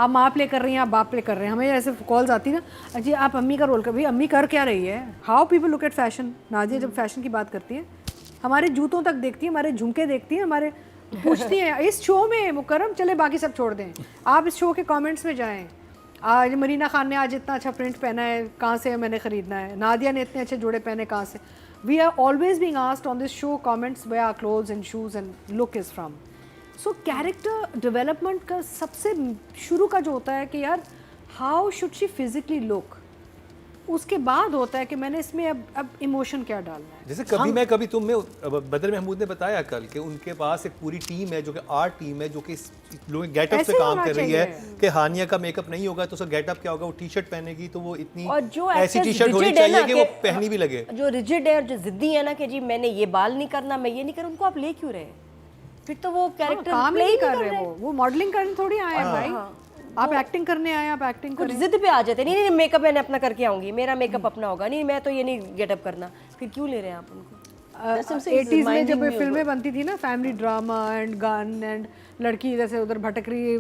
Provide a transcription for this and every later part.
आप माँ प्ले कर रही हैं, आप बाप प्ले कर रहे हैं, हमें ऐसे कॉल्स आती ना, अजी आप अम्मी का रोल कर, भाई अम्मी कर क्या रही है। How people look at fashion. Nadia जब फैशन की बात करती है, हमारे जूतों तक देखती है, हमारे झुमके देखती है, हमारे पूछती है इस शो में मुकर्रम, चले बाकी सब छोड़ दें, आप इस शो के कमेंट्स में जाएं, आज मरीना खान ने आज इतना अच्छा प्रिंट पहना है, कहाँ से मैंने ख़रीदना है, नादिया ने इतने अच्छे जोड़े पहने कहाँ से। We are always being asked on this show comments where our clothes and shoes and look is from. So character development का सबसे शुरू का जो होता है कि यार how should she physically look, उसके बाद होता है कि मैंने इसमें अब इमोशन क्या डालना है। जैसे कभी मैं कभी तुम में बदर महमूद ने बताया कल कि उनके पास एक पूरी टीम है जो कि आर्ट टीम है जो कि लोग गेटअप ऐसे पे काम होना कर रही चाहिए। है कि हानिया का मेकअप नहीं होगा तो उसका गेटअप क्या होगा, वो टी शर्ट पहनेगी तो वो इतनी और जो ऐसी actors टी शर्ट होनी rigid है चाहिए ना कि वो पहनी भी लगे। जो रिजिड है और जो जिद्दी है ना कि जी मैंने ये बाल नहीं करना, मैं ये नहीं करूँ, उनको आप ले क्यों रहे? फिर तो वो कैरेक्टर काम प्ले ही ही नहीं कर रहे, वो मॉडलिंग करने थोड़ी आए हैं भाई। आप एक्टिंग करने आए, आप एक्टिंग कुछ करें। जिद पे आ जाते, नहीं नहीं मेकअप मैंने अपना करके आऊंगी, मेरा मेकअप अपना होगा, नहीं मैं तो ये नहीं गेटअप करना, फिर क्यों ले रहे हैं आप उनको? 80s में जब फिल्में बनती थी ना, family drama and gun and लड़की जैसे उधर भटक रही,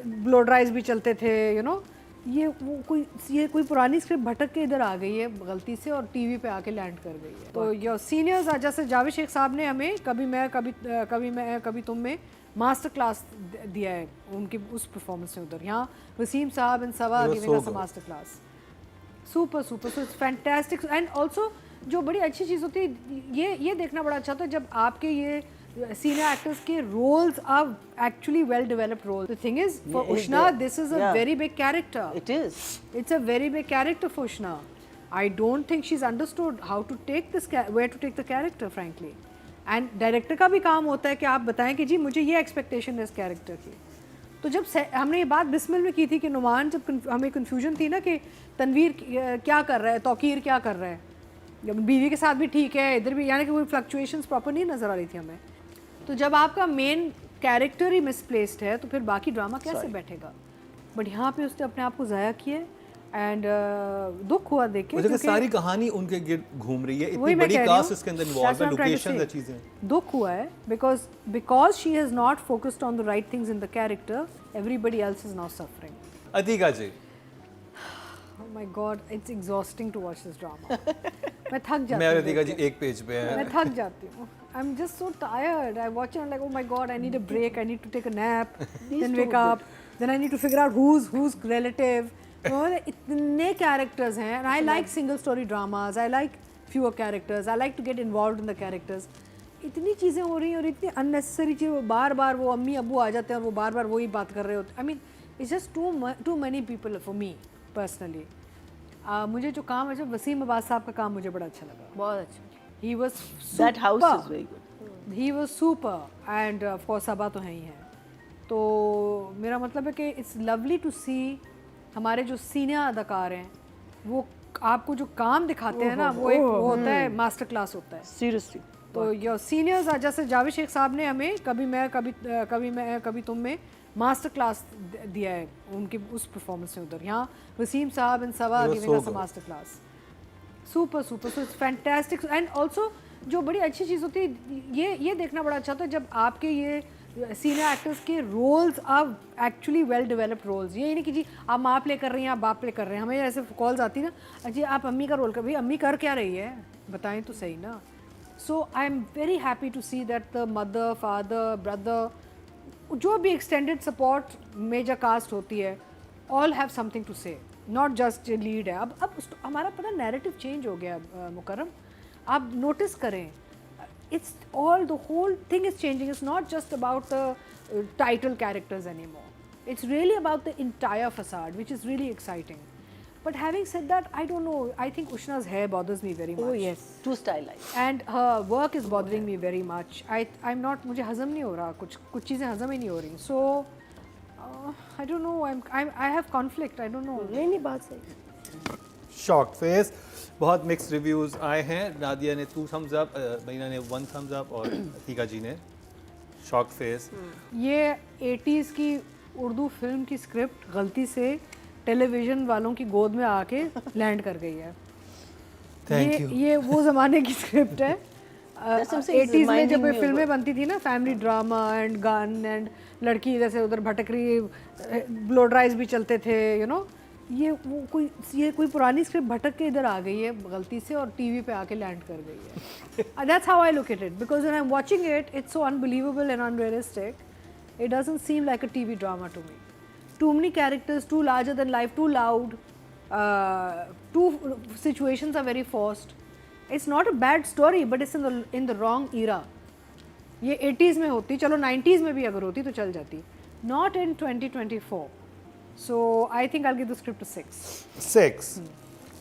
ब्लो ड्राइज भी चलते थे, यू नो, ये कोई पुरानी स्क्रिप्ट भटक के इधर आ गई है गलती से और टीवी पे आके लैंड कर गई है। तो ये सीनियर्स जैसे जावेद शेख साहब ने हमें कभी तुम में मास्टर क्लास दिया है उनकी उस परफॉर्मेंस में उधर। यहाँ वसीम साहब एंड सवा giving us a master class, super so it's fantastic. And also जो बड़ी अच्छी चीज़ होती है, ये देखना बड़ा अच्छा होता है जब आपके ये सीनियर एक्टर्स के roles are actually well developed role. The thing is for Ushna this is a very big character, it's a very big character for Ushna. I don't think she's understood how to take this where to take the character frankly. And director का भी काम होता है कि आप बताएं कि जी मुझे ये एक्सपेक्टेशन है इस कैरेक्टर की। तो जब हमने ये बात बिस्मिल में की थी कि नुमान, जब हमें कन्फ्यूजन थी ना कि तनवीर क्या कर रहा है, तौकीर क्या कर रहा है, बीवी के साथ भी ठीक है, इधर भी, यानी कि कोई फ्लक्चुएशंस प्रॉपर नहीं नज़र आ रही थी हमें। तो जब आपका मेन कैरेक्टर ही मिसप्लेस्ड है तो फिर बाकी ड्रामा कैसे बैठेगा। बट यहाँ पे उसने अपने आप को ज़ाया किया एंड दुख हुआ देख के, क्योंकि सारी कहानी उनके गिर्द घूम रही है, वही इतनी मैं बड़ी कह रही कास्ट हूँ, इसके अंदर इन्वॉल्व है, लोकेशंस और चीजें। दुख हुआ है because she has not focused on the right things in the character, everybody else is now suffering. Atiqa ji, oh my God, it's exhausting to watch this drama. मैं थक जाती मैं और हूँ, अतीका जी एक पेज पे हैं। मैं थक जाती हूँ। I am just so tired, I watch it like oh my God, I need a break, I need to take a nap, then wake up, then I need to figure out who's relative. इतने characters हैं and I like single story dramas, I like fewer characters, I like to get involved in the characters. इतनी चीज़ें हो रही हैं और इतनी unnecessary चीज़ें, बार बार वो अम्मी अब्बू आ जाते हैं और वो बार बार वही बात कर रहे होते हैं। I mean it's just too many people for me personally. मुझे जो काम है, जो वसीम अब्बास साहब का काम मुझे बड़ा अच्छा लगा, बहुत अच्छा। He was That house is very good. He was super and of course Saba तो हैं ही हैं। तो मेरा मतलब है कि इट्स लवली टू सी हमारे जो सीनियर अदाकार हैं वो आपको जो काम दिखाते हैं ना, वो एक वो होता है, मास्टर क्लास होता है Seriously. तो ये सीनियर्स जैसे जावेद शेख साहब ने हमें कभी तुम में मास्टर क्लास दिया है उनकी उस परफॉर्मेंस में उधर। यहाँ वसीम साहब एंड सवा giving us a master class, super so it's fantastic. And also जो बड़ी अच्छी चीज़ होती है, ये देखना बड़ा अच्छा होता है जब आपके ये सीनियर एक्टर्स के roles are actually well developed roles. ये नहीं कि जी आप माँ प्ले कर रही हैं, आप बाप प्ले कर रहे हैं, हमें ऐसे कॉल्स आती ना, अजी आप अम्मी का रोल कर, भाई अम्मी कर क्या रही है, बताएं तो सही ना। So I am very happy to see that the mother, father, brother, जो भी एक्सटेंडेड सपोर्ट मेजर कास्ट होती है, all have something to say, not just lead है। अब हमारा पता नैरेटिव चेंज हो गया मुकर्रम, आप नोटिस करें, it's all, the whole thing is changing. It's not just about the title characters anymore. It's really about the entire facade, which is really exciting. But having said that, I don't know, I think Ushna's hair bothers me very much. Oh yes, too stylized. And her work is bothering me very much. I'm not, मुझे हज़म नहीं हो रहा, कुछ चीज़ें हज़म ही नहीं हो रही. So I don't know, I have conflict, I don't know. नहीं बात सही. शॉक फेस, बहुत मिक्स रिव्यूज़ आए हैं। नादिया ने 2 thumbs up, मरीना ने 1 thumbs up और अतीका जी ने शॉक फेस। ये 80s की उर्दू फिल्म की स्क्रिप्ट गलती से टेलीविज़न वालों की गोद में आके लैंड कर गई है। Thank you. ये वो ज़माने की स्क्रिप्ट है। That's what I'm saying, it's 80s में जब reminding me of फिल्में it. बनती थी ना, family drama and gun and लड़की इधर से उधर भटक रही, ब्लो ड्राइज भी चलते थे, यू नो, ये कोई पुरानी स्क्रिप्ट भटक के इधर आ गई है गलती से और टीवी पे आके लैंड कर गई है. That's how I look at it, because when I am watching it, it's so unbelievable and unrealistic. It doesn't seem like a TV drama to me. Too many characters, too larger than life, too loud. Two situations are very forced. It's not a bad story, but it's in the wrong era. ये 80s में होती, चलो 90s में भी अगर होती तो चल जाती. Not in 2024. So I think I'll give the script a 6. 6.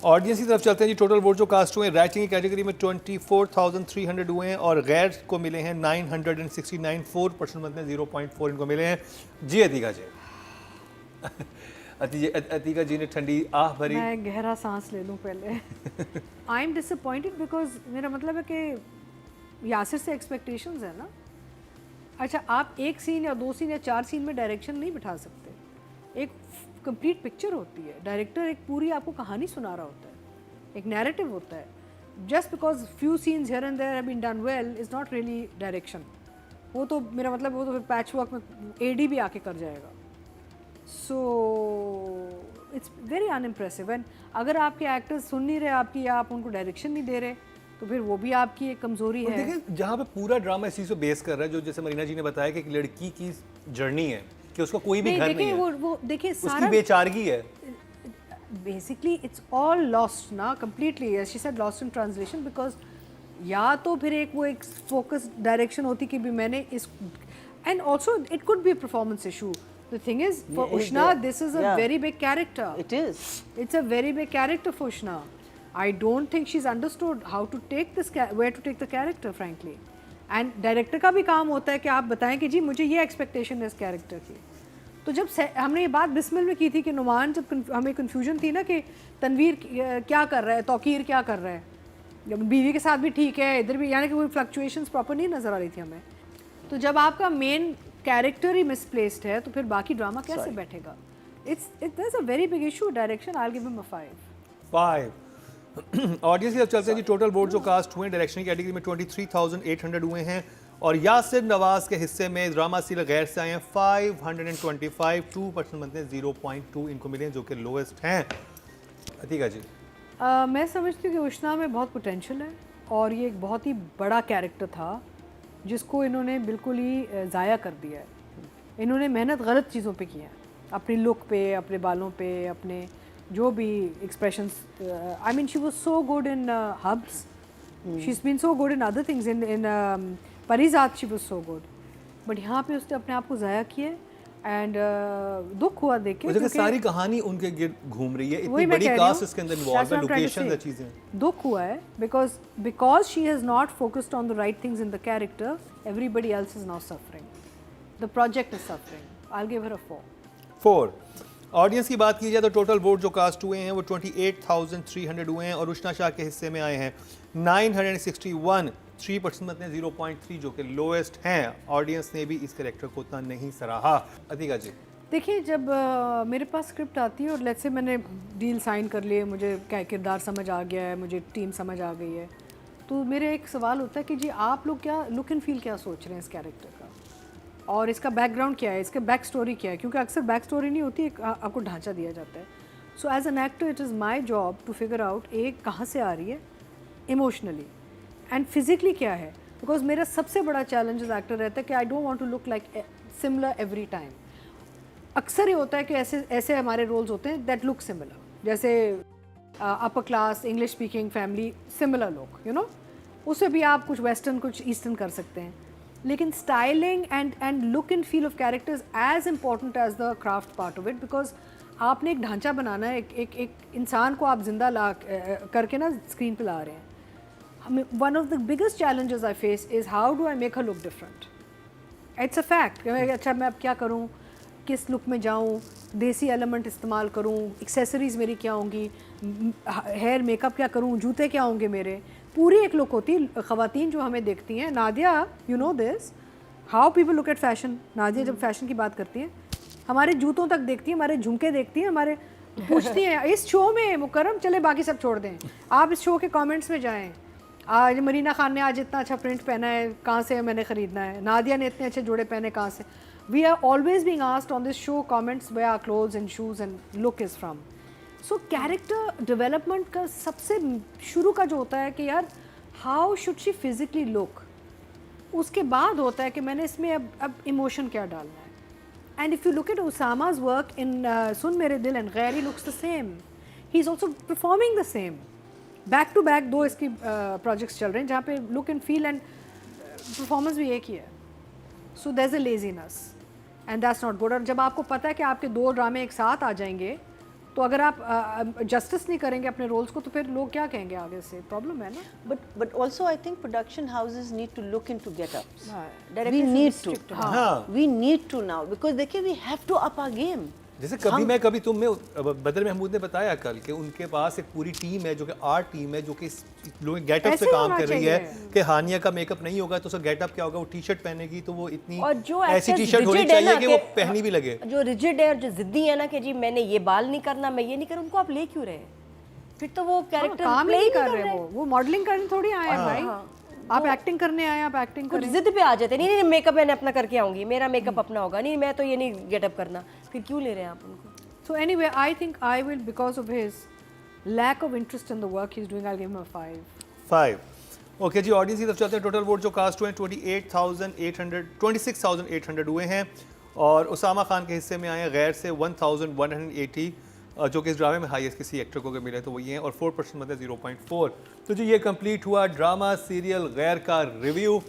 Audience की तरफ चलते हैं जी. टोटल वोट जो कास्ट हुए हैं राइटिंग की कैटेगरी में 24,300 हुए हैं और गैर को मिले हैं 969. 4% मतलब 0.4 इनको मिले हैं. जी अतीका जी. अतीका जी ने ठंडी आह भरी. मैं गहरा सांस ले लूँ पहले. आई एम डिसअपॉइंटेड बिकॉज मेरा मतलब है कि यासिर से एक्सपेक्टेशंस है ना. अच्छा, आप एक सीन या 2 सीन या 4 सीन में डायरेक्शन नहीं बिठा सकते. एक कंप्लीट पिक्चर होती है. डायरेक्टर एक पूरी आपको कहानी सुना रहा होता है, एक नैरेटिव होता है. Just because few scenes here and there have been done well is not really direction. वो तो मेरा मतलब वो तो फिर पैच वर्क में एडी भी आके कर जाएगा. So it's very unimpressive. And अगर आपके एक्टर्स सुन नहीं रहे आपकी या आप उनको डायरेक्शन नहीं दे रहे तो फिर वो भी आपकी एक कमज़ोरी और है. देखिए जहाँ पे पूरा ड्रामा इस चीज़ पे बेस कर रहा है, जो जैसे मरीना जी ने बताया कि एक लड़की की जर्नी है कि उसका कोई भी घर नहीं देखिए है, वो देखिए उसकी सारा बेचारगी है. बेसिकली इट्स ऑल लॉस्ट ना, completely. She said lost in translation because या तो फिर एक फोकस डायरेक्शन होती कि भी मैंने इस, and also it could be performance issue. The thing is for Ushna this is a very big character. It is. It's a very big character for Ushna. I don't think she's understood how to take this, where to take the character, frankly. And director का भी काम होता है कि आप बताएं कि जी मुझे ये expectation है इस character की. तो जब हमने ये बात बिस्मिल में की थी कि नुमान, जब हमें confusion थी ना कि तनवीर क्या कर रहा है, तौकीर क्या कर रहा है, जब बीवी के साथ भी ठीक है, इधर भी, यानी कि कोई fluctuations proper नहीं नज़र आ रही थी हमें. तो जब आपका मेन कैरेक्टर ही misplaced है तो फिर बाकी ड्रामा कैसे बैठेगा? There's a very big issue. Direction, I'll give him a 5. 5. Audience की तरफ चलते हैं जी. टोटल वोट जो कास्ट हुए हैं डायरेक्शन की कैटेगरी में 23,800 हुए हैं और यासिर नवाज के हिस्से में ड्रामा सीरियल गैर से आए हैं 525. 2% बनते हैं 0.2 इनको मिले हैं जो कि लोएस्ट हैं. अतीका जी. मैं समझती हूँ कि उष्णा में बहुत पोटेंशियल है और ये एक बहुत ही बड़ा कैरेक्टर था जिसको इन्होंने बिल्कुल ही ज़ाया कर दिया है. इन्होंने मेहनत गलत चीज़ों पे की है, अपनी लुक पे, अपने बालों पे, अपने जो भी expressions. I mean she was so good in Habs, she is been so good in other things. In Parizaad she was so good, but यहाँ पे उसने अपने आप को ज़ाया किया. एंड दुख हुआ देख के मुझे क्योंकि सारी कहानी उनके गिर्द घूम रही है. वही इतनी मैं बड़ी कह रही कास्ट हूँ. इसके अंदर That's इन्वॉल्व what है, I'm trying to location say. चीजें. दुख हुआ है because she has not focused on the right things in the character. Everybody else is now suffering. The project is suffering. I'll give her a 4. 4. Audience की बात की जाए तो total vote जो कास्ट हुए हैं वो 28,300 हुए हैं और उष्णा शाह के हिस्से में आए हैं 961. 3% मतलब 0.3 जो कि लोएस्ट हैं. ऑडियंस ने भी इस कैरेक्टर को उतना नहीं सराहा. अतीका जी. देखिए जब मेरे पास स्क्रिप्ट आती है और लेट्स से मैंने डील साइन कर लिए, मुझे क्या किरदार समझ आ गया है, मुझे टीम समझ आ गई है, तो मेरे एक सवाल होता है कि जी आप लोग क्या लुक एंड फील क्या सोच रहे हैं इस कैरेक्टर का और इसका बैकग्राउंड क्या है, इसका बैक स्टोरी क्या है. क्योंकि अक्सर बैक स्टोरी नहीं होती, एक आपको ढांचा दिया जाता है. So as an actor it is my job to figure out एक कहाँ से आ रही है इमोशनली एंड फिजिकली क्या है. बिकॉज मेरा सबसे बड़ा चैलेंज एज एक्टर रहता है कि I don't want to look like similar every time. अक्सर ये होता है कि ऐसे हमारे रोल्स होते हैं दैट लुक सिमिलर, जैसे upper class English speaking family similar look, you know, उससे भी आप कुछ वेस्टर्न कुछ ईस्टर्न कर सकते हैं. लेकिन styling and look and feel of characters as important as the craft part of it. Because आपने एक ढांचा बनाना है, एक इंसान को आप जिंदा ला करके ना स्क्रीन पे ला रहे हैं. हमें one of the biggest challenges I face is how do I make her look different. It's a fact. अच्छा मैं अब क्या करूँ, किस लुक में जाऊँ, देसी एलिमेंट इस्तेमाल करूँ, एक्सेसरीज़ मेरी क्या होंगी, हेयर मेकअप क्या करूँ, जूते क्या होंगे मेरे. पूरी एक लुक होती है. ख़वातीन जो हमें देखती हैं, Nadia you know this how people look at fashion. Nadia जब फैशन की बात करती हैं हमारे जूतों तक देखती हैं, हमारे झुमके देखती हैं, हमारे पूछती हैं इस शो में मुकर्रम चले बाकी सब छोड़ दें, आप इस शो के कमेंट्स में जाएं, आज मरीना खान ने आज इतना अच्छा प्रिंट पहना है, कहाँ से मैंने ख़रीदना है। नादिया ने इतने अच्छे जोड़े पहने, कहाँ से। We are always being asked on this show comments where our clothes and shoes and look is from. So character development का सबसे शुरू का जो होता है कि यार how should she physically look, उसके बाद होता है कि मैंने इसमें अब इमोशन क्या डालना है। And if you look at Usama's work in सुन मेरे दिल एंड गैर, he looks the same, he is also performing the same. Back to back 2 इसकी प्रोजेक्ट्स चल रहे हैं जहाँ पे look and feel and performance भी एक ही है। So there is a laziness and that's not good. और जब आपको पता है कि आपके 2 ड्रामे एक साथ आ जाएंगे, तो अगर आप जस्टिस नहीं करेंगे अपने रोल्स को, तो फिर लोग क्या कहेंगे आगे से, प्रॉब्लम है ना। But also I think production houses need to look into get-ups. We Directors need should be to. strict. हाँ। We need to now because देखिए we have to up our game. जैसे कभी मैं कभी तुम में बदर महमूद ने बताया कल कि उनके पास एक पूरी टीम है जो कि आर्ट टीम है जो कि लोग गेटअप ऐसे से काम होना कर रही है चाहिए। कि हानिया का मेकअप नहीं होगा तो उसका गेटअप क्या होगा, वो टी शर्ट पहनेगी तो वो इतनी और जो ऐसी actors टी शर्ट होनी rigid है चाहिए ना कि वो पहनी भी लगे। जो रिजिड है और जो जिद्दी है ना कि जी मैंने ये बाल नहीं करना, मैं ये नहीं करूँ, उनको आप ले क्यों रहे? फिर तो वो कैरेक्टर काम प्ले ही ही नहीं नहीं कर रहे वो मॉडलिंग करने थोड़ी आए हैं भाई। आप एक्टिंग करने आए, आप एक्टिंग कुछ करें। जिद पे आ जाते हैं, नहीं नहीं मेकअप मैंने अपना करके आऊंगी, मेरा मेकअप अपना होगा, नहीं मैं तो ये नहीं गेटअप करना। फिर क्यों ले रहे हैं आप उनको? So anyway, I think I will, because of his lack of interest in the work he's doing, I'll give him a 5. 5 okay ji. Audience की तरफ चलते हैं। टोटल वोट जो कास्ट हुए हैं 26,800 हुए हैं और उसामा खान के हिस्से में आए हैं गैर से 1,180 जो कि इस ड्रामे में हाईएस्ट किसी एक्टर को अगर मिले तो वही हैं और 4% मतलब 0.4। तो जी ये कंप्लीट हुआ ड्रामा सीरियल गैर का रिव्यू।